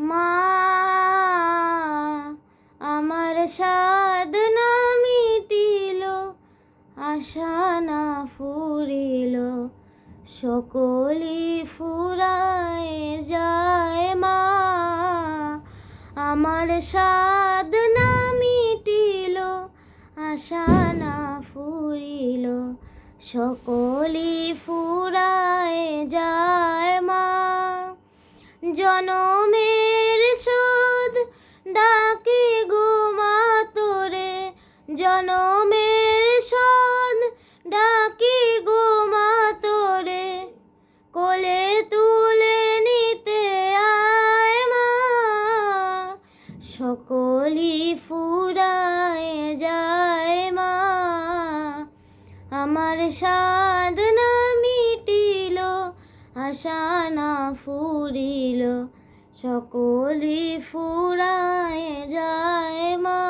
মা আমার সাধনা মিটিল, আশা না ফুরিল, সকলি ফুরায় যায়। মা আমার সাধনা মিটিল, আশা না ফুরিল, সকলি ফুরায় যায়। মা জনমের শোধ ডাকি গো মা তোরে, জনমের শোধ ডাকি গো মা তোরে, কোলে তুলে নিতে আয়। মা সকলি ফুরায় যায়। মা আমার সাধনা মিটিল, আশা না ফুরিল, সকলি ফুরায় যায়। মা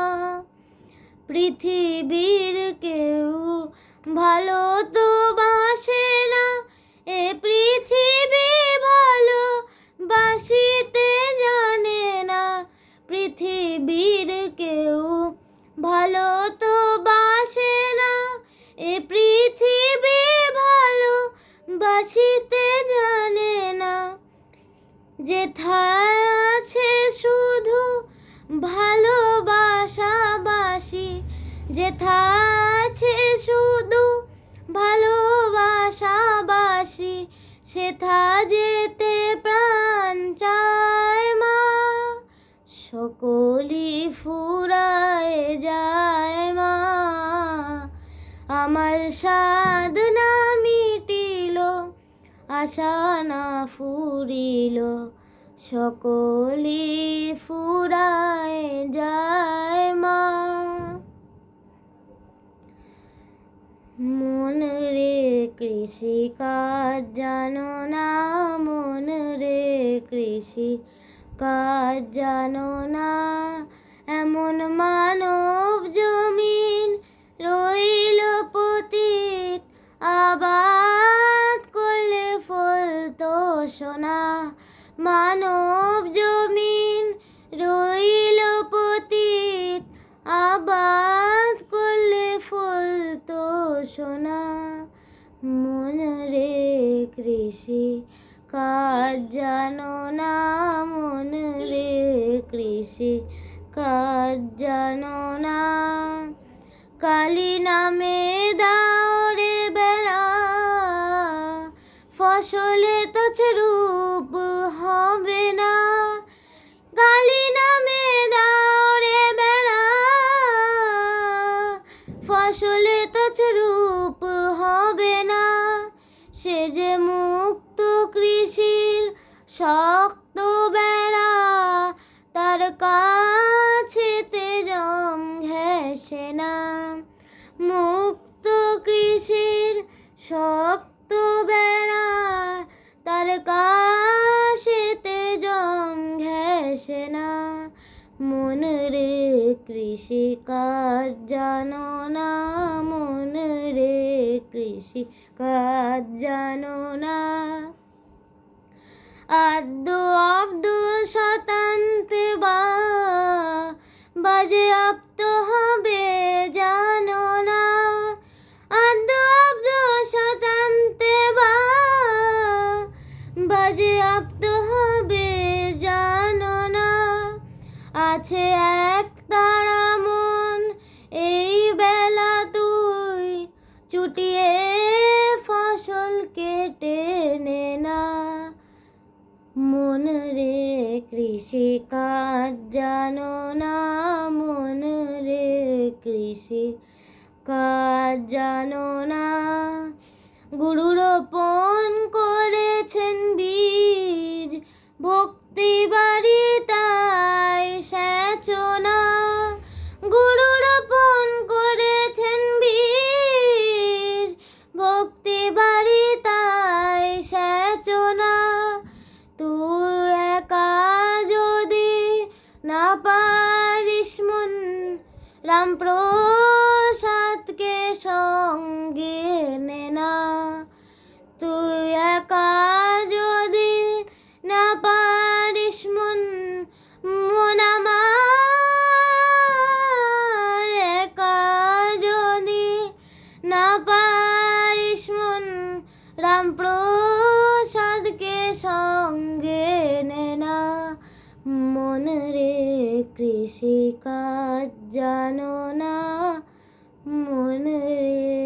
পৃথিবীর কেউ ভালো তো বাসে না, এ পৃথিবী ভালো বাসিতে জানে না। পৃথিবীর কেউ ভালো তো বাসে না, এ পৃথিবী ভালো বাসিতে জানে না। যেথায় আছে শুধু ভালোবাসাবাসি, যেথায় আছে শুধু ভালোবাসাবাসি, সেথা যেতে প্রাণ চায়। মা সকলি ফুরায় যায়। মা আমার সাধনা মিটিল, আশা না ফুরিল, সকলি ফুরায় যায়। মা মন রে কৃষি কাজ জানো না, মন রে কৃষি কাজ জানো না। এমন মানব জমিন রইল পতিত, আবাদ করলে ফলতো সোনা। মানব জমিন রইল পতিত, আবাদ করলে ফলতো সোনা। মন রে কৃষি কাজ জানো না, মন রে কৃষি কাজ জানো না। কালী নামে দাও রে বেড়া, ফসলে তো রূপ হবে না। কালী নামে দাও রে বেড়া, ফসলে তো রূপ হবে না। সে যে মুক্ত কৃষির শক্ত বেড়া, তার কাছেতে জম ঘেঁষে না। মুক্ত কৃষির শক্ত বেড়া, তার কাছেতে জম ঘেঁষে না। মন রে কৃষি কাজ জানো না, মন রে কৃষি কাজ জানো না। আদ্য অব্দ শতান্তে বাজে আপ্ত হবে জানো না। আদ্য অব্দ শতান্তে বাজে আপ্ত হবে জানো না। আছে এক তারা মন এই বেলা তুই, চুটিয়ে ফসল কেটে নে না। মন রে কৃষি কাজ জানো না, মন রে কৃষি কাজ জানো না। গুরু রোপণ করেছেন বীজ, ভক্তি বাড়ি তাই সেচনা। গুরু রোপণ করেছেন বীজ, ভক্তি বাড়ি তাই সেচনা। তুই একা যদি না পারিস মন, রামপ্রসাদকে সঙ্গে নে না। তুই একা যদি না পারিস মন, প্রসাদকে সঙ্গে নে না, মন রে কৃষিকাজ জানো না, মন রে